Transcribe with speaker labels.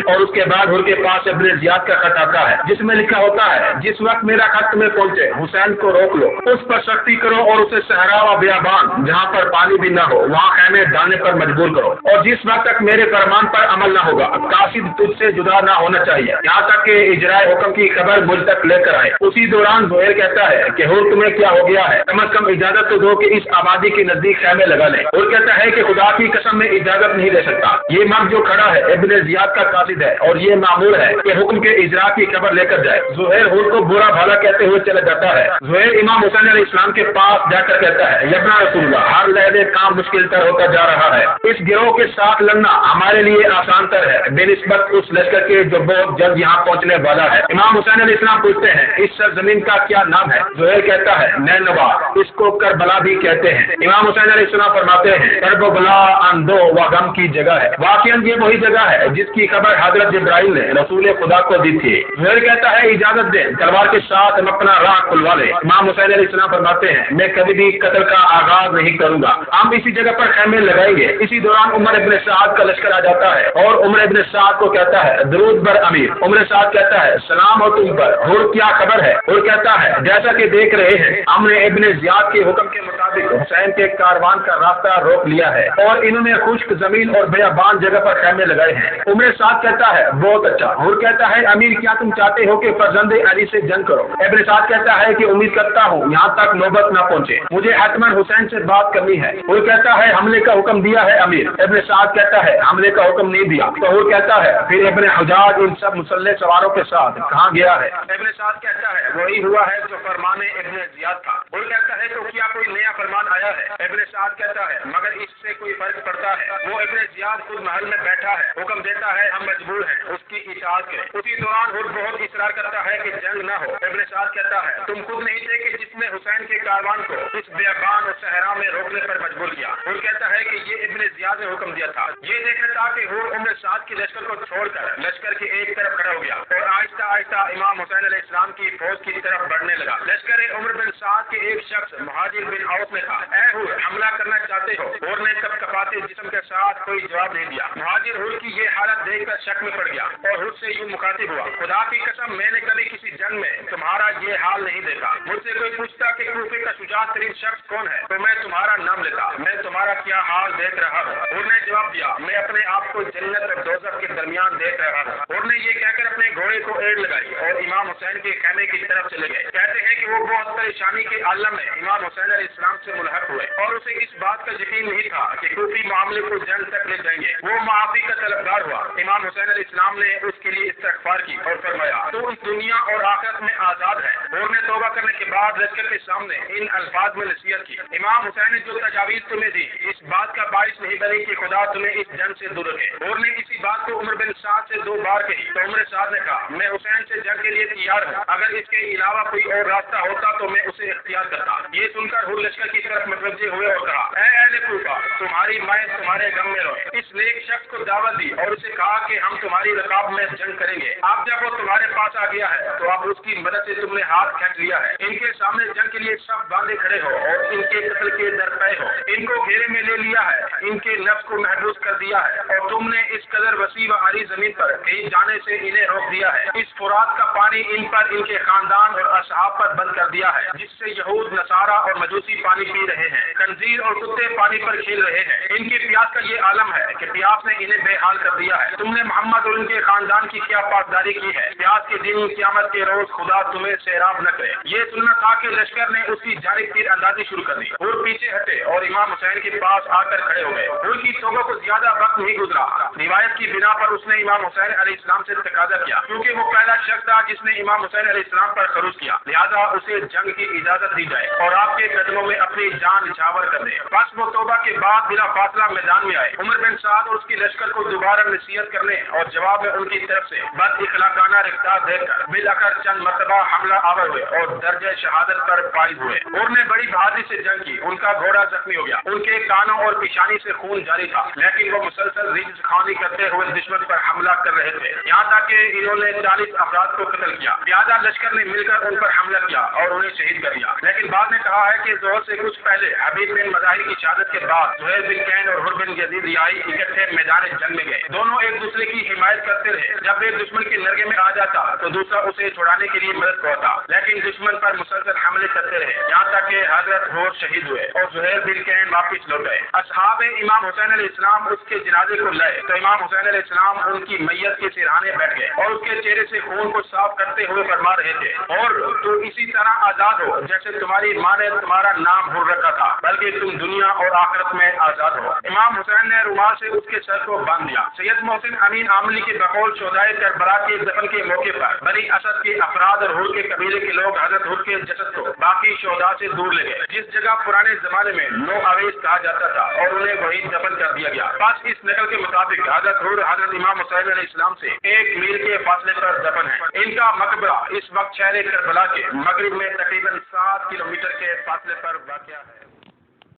Speaker 1: और उसके बाद हुर के पास इब्न जियाद का खत आता है जिसमें लिखा होता है, जिस वक्त मेरा खत तुम्हें पहुंचे हुसैन को रोक लो, उस पर सख्ती करो और उसे सहरा व बियाबान जहाँ पर पानी भी न हो वहाँ खैमे डालने पर मजबूर करो, और जिस वक्त तक मेरे फरमान पर अमल न होगा कासिद तुझसे जुदा न होना चाहिए यहाँ तक कि इजराए हुक्म की खबर मुझ तक लेकर आए। उसी दौरान ज़ुहैर कहता है कि हुर तुम्हें क्या हो गया है, कम अज कम इजाजत तो दो कि इस आबादी के नजदीक खैमे लगा ले। हुर कहता है कि खुदा की कसम में इजाजत नहीं दे सकता। ये मर्द जो खड़ा है इब्न जियाद का कासिद है और ये मामूर है कि हुक्म के इजरा की खबर लेकर जाए। ज़ुहैर हुर को बुरा भला कहते हुए चला जाता है। ज़ुहैर इमाम हुसैन अलैहिस्सलाम के पास जाकर कहता है, यब्ना रसूलुल्लाह, हर लहजे काम मुश्किल तर होता जा रहा है, इस गिरोह के साथ लड़ना हमारे लिए आसान तर है बेनिस्बत उस लश्कर के जो बहुत जल्द यहाँ पहुँचने वाला है। इमाम हुसैन अलैहिस्सलाम पूछते हैं, इस सरजमीन का क्या नाम है? ज़ुहैर कहता है, नैनवा, इसको करबला भी कहते हैं। इमाम हुसैन अलैहिस्सलाम फरमाते हैं, करबला अंदो व गम की जगह है, वाकई ये वही जगह है जिसकी खबर हजरत जिब्राइल ने रसूल खुदा को दी थी। ज़ुहैर कहता है, इजाजत दे, तलवार के साथ हम अपना राह खुलवा ले। इमाम हुसैन अलैहिस्सलाम फरमाते हैं, मैं कभी भी कत्ल का आगाज नहीं करूंगा, हम इसी जगह पर खैमे लगाएंगे। इसी दौरान उमर इब्न साद का लश्कर आ जाता है और उमर इब्न साद को कहता है, दरूद बर अमीर। उमर साद कहता है, सलाम हो तुम पर, हुर क्या खबर है? हुर कहता है, जैसा कि देख रहे हैं हमने इब्न जियाद के हुक्म के मुताबिक हुसैन के कारवान का रास्ता रोक लिया है और इन्होंने खुश्क जमीन और बेयाबान जगह पर खैमे लगाए हैं। उमर साद कहता है, बहुत अच्छा। हुर कहता है, अमीर क्या तुम चाहते हो कि फर्जंदे अली से जंग करो? इब्न साद कहता है कि उम्मीद करता हूँ यहाँ तक नौबत न पहुँचे, मुझे हतमन हुसैन से बात करनी है। हुर कहता है, हमले का हुक्म दिया है अमीर। इब्न साद कहता है, हमले का हुक्म नहीं दिया। तो हुर कहता है, फिर इब्न हुजाज इन सब मुसल्ले सवारों के साथ कहाँ गया है? इब्न साद कहता है, वही हुआ है जो फरमाने इब्न जियाद था। हुर कहता है, तो क्या कोई नया फरमान आया है? इब्न साद कहता है, मगर इससे कोई फर्क पड़ता है, वो इब्न जियाद खुद महल में बैठा है, हुक्म देता है, हम मजबूर हैं उसकी इताअत करें। उसी दौरान हुर बहुत इसरार करता है कि जंग न हो। इब्न साद कहता है, तुम खुद नहीं थे कि जिसने हुसैन के कारवान को इस बेबान और सहरा में रोकने पर मजबूर किया? हुर कहता है कि ये इब्न जियाद ने हुक्म दिया था। ये देखा था कि हुर उमर साद के लश्कर को छोड़कर लश्कर के एक तरफ खड़ा हो गया और आहिस्ता आहिस्ता इमाम हुसैन अलैहिस्सलाम की फौज की तरफ बढ़ने लगा। लश्कर उमर बिन साद के एक शख्स मुहाजिर बिन औफ में था। ऐ हुर, हमला करना चाहते हो? हुर ने तब कपाते जिस्म के साथ कोई जवाब नहीं दिया। मुहाजिर हुर की ये हालत देखकर शक में पड़ गया और हुर से यूं मुखातिब हुआ, खुदा की कसम मैंने कभी किसी जंग में तुम्हारा ये हाल नहीं देखा। मुझसे कोई पूछता कि कूफे का शुजाअत तरीन शख्स कौन है तो मैं तुम्हारा नाम लेता, मैं तुम्हारा क्या हाल देख रहा हूँ। हुर ने जवाब दिया, मैं अपने आप को जन्नत और दोज़ख के दरमियान देख रहा हूँ। हुर ने ये कहकर अपने घोड़े को एड़ लगाई और इमाम हुसैन के खैमे की तरफ चले गए। कहते हैं कि वो बहुत परेशानी के आलम में इमाम हुसैन अलैहिस्सलाम से मुल्हक हुए और उसे इस बात का यकीन नहीं था कि कूफी मामले को जंग तक ले जाएंगे। वो माफी का तलबगार हुआ। इमाम हुसैन अलैहिस्सलाम ने उसके लिए इस्तग़फ़ार की और फरमाया, तो इस दुनिया और आखिरत में आजाद है। हुर ने तौबा करने के बाद लश्कर के सामने इन अल्फाज में नसीहत की, इमाम हुसैन ने जो तजावीज़ तुम्हें दी इस बात का बाइस नहीं बनी कि खुदा तुम्हें इस जंग से दूर रखे। हुर ने इसी बात को उमर बिन साद से 2 बार कही तो उमर साद ने कहा, मैं हुसैन से जंग के लिए तैयार हूँ, अगर इसके अलावा कोई और रास्ता होता तो मैं उसे इख्तियार करता। ये सुनकर हुर लश्कर की तरफ मुतवज्जे हुए और कहा, ऐ अहले कूफा, तुम्हारी माएँ तुम्हारे गम में रोए। इस नेक शख्स को दावत दी और उसे कहा कि हम तुम्हारी रकाब में जंग करेंगे। अब जब वो तुम्हारे पास आ गया है तो अब उसकी मदद से तुमने हाथ खींच लिया है। इनके सामने जंग के लिए सब बांधे खड़े हो और इनके कत्ल के दरपे हो। इनको घेरे में ले लिया है, इनके नफ्स को महबूस कर दिया है और तुमने इस कदर वसी व आरी जमीन पर कहीं जाने से इन्हें रोक दिया है। इस फुरात का पानी इन पर, इनके खानदान और असहाब पर बंद कर दिया है, जिससे यहूद, नसारा और मजूसी पानी पी रहे हैं, खंजीर और कुत्ते पानी पर खेल रहे हैं। इनकी प्यास का ये आलम है कि प्यास ने इन्हें बेहाल कर दिया है। तुमने मोहम्मद और उनके खानदान की क्या पासदारी की है? प्यास के दिन, क़यामत के रोज खुदा तुम्हें सैराब न करे। ये सुनना था कि लश्कर ने उसकी जानिब तीर अंदाजी शुरू कर दी। हुर पीछे हटे और इमाम हुसैन के पास आकर खड़े हो गए। हुर की तौबा को ज्यादा वक्त नहीं गुजरा। रिवायत की बिना पर उसने इमाम हुसैन अलैहिस्सलाम से तकाजा किया, क्योंकि वो पहला शख्स था जिसने इमाम हुसैन अलैहिस्सलाम पर खरूज किया, लिहाजा उसे जंग की इजाजत दी जाए और आपके कदमों में अपनी जान निछावर कर दे। बस वो तौबा के बाद बिला फासला मैदान में आए। उमर बिन साद और उसकी लश्कर को दोबारा नसीहत करने और जवाब में उनकी तरफ से बद इखलाकाना रफ्तार देखकर बिलअकर चंद मरतबा हमला आवर हुए और दर्जे शहादत पर फाइज हुए। हुर ने बड़ी बहादुरी से जंग की। उनका घोड़ा जख्मी हो गया, उनके कानों और पेशानी से खून जारी था, लेकिन वो मुसलसल रिज़्क़ खानी करते हुए दुश्मन पर हमला कर रहे थे, यहाँ तक कि इन्होंने 40 अफराद को कत्ल किया। लिहाजा लश्कर ने मिलकर उन पर हमला किया और उन्हें शहीद कर दिया। लेकिन बाद में कहा है कि ज़ोहर से कुछ पहले हबीब बिन मज़ाहिर की शहादत के बाद ज़ुहैर बिन कैन और हुर बिन यज़ीद रियाई इकट्ठे मैदान जंग में गए। दोनों एक दूसरे की हिमायत करते رہے، جب ایک دشمن کے نرگے میں آ جاتا تو دوسرا اسے چھڑانے کے لیے مدد کرتا، لیکن دشمن پر مسلسل حملے کرتے رہے یہاں تک کہ حضرت ہور شہید ہوئے اور زہیر بن کین واپس لوٹ گئے۔ اصحاب امام حسین علیہ السلام اس کے جنازے کو لائے تو امام حسین علیہ السلام ان کی میت کے سرہانے بیٹھ گئے اور اس کے چہرے سے خون کو صاف کرتے ہوئے فرما رہے تھے، اور تو اسی طرح آزاد ہو جیسے تمہاری ماں نے تمہارا نام بھول رکھا تھا، بلکہ تم دنیا اور آخرت میں آزاد ہو۔ امام حسین نے رومال سے اس کے سر کو باندھ دیا۔ سید محسن امین عاملی کے بقول شہدائے کربلا کے دفن کے موقع پر بنی اسد کے افراد اور ہر کے قبیلے کے لوگ حضرت ہر کے جسد کو باقی شہداء سے دور لے گئے، جس جگہ پرانے زمانے میں نو آویز کہا جاتا تھا، اور انہیں وہی دفن کر دیا گیا۔ بس اس نقل کے مطابق حضرت ہر حضرت امام حسین علیہ السلام سے 1 میل کے فاصلے پر دفن ہے۔ ان کا مقبرہ اس وقت شہر کربلا کے مغرب میں تقریباً 7 کلومیٹر کے فاصلے پر واقع ہے۔